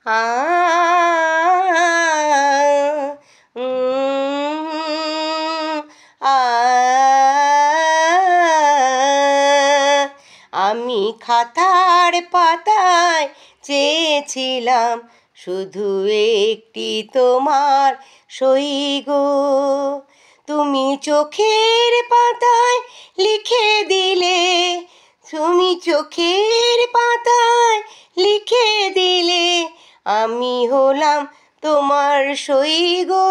আ উম, আ আমি খাতার পাতায় চেয়েছিলাম শুধু একটি তোমার সই গো। তুমি চোখের পাতায় লিখে দিলে, তুমি চোখের পাতায় লিখে দিলে, আমি হলাম তোমার সই গো,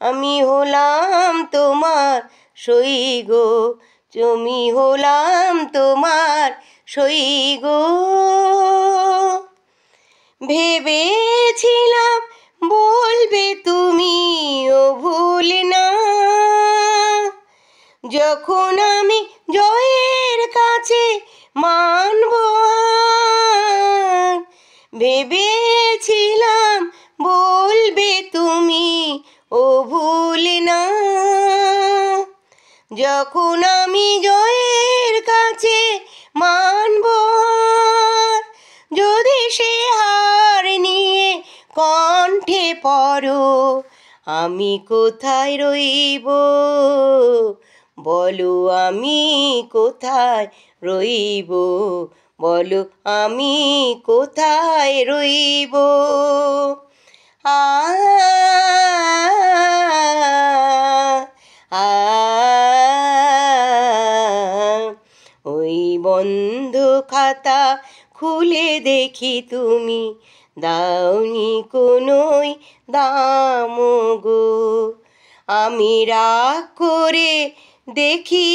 আমি হলাম তোমার সই গো, তুমি হলাম তোমার সই গো। ভেবেছিলাম বলবে তুমি ও ভুল না, যখন আমি জয়ের কাছে মানব আর। ভেবেছিলাম বলবে তুমি ও ভুল না, যখন আমি জয়ের কাছে মানব আর। যদি সে হার নিয়ে কণ্ঠে পড়ো, আমি কোথায় রইব বলো, আমি কোথায় রইব বলো, আমি কোথায় রইব। আ আ ওই বন্ধ খাতা খুলে দেখি তুমি দাওনি কোনোই দাম গো। আমি রাগ করে দেখি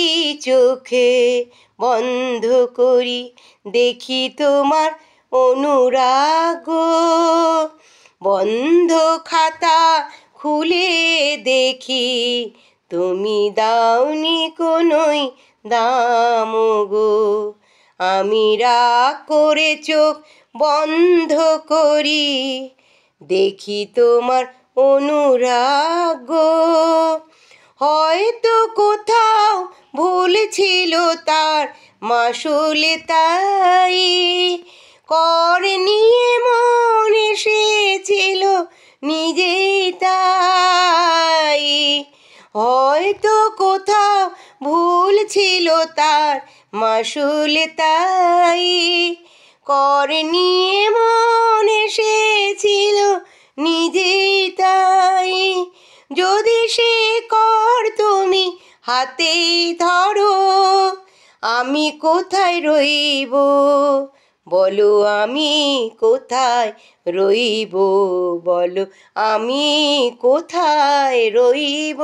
চোখে বন্ধ করি, দেখি তোমার অনুরাগ। বন্ধ খাতা খুলে দেখি তুমি দাওনি কোনোই দাম গো। আমি রাগ করে চোখ বন্ধ করি, দেখি তোমার অনুরাগ। হয়তো কোথাও ভুল ছিল তার মাসুল তাই, কর নিয়ে মন এসেছিল নিজেই তাই। হয়তো কোথাও ভুল ছিল তার মাসুল তাই, কর নিয়ে মন এসেছিল নিজেই তাই। যদি সে কর তুমি হাতেই ধরো, আমি কোথায় রইব বলো, আমি কোথায় রইব বলো, আমি কোথায় রইব।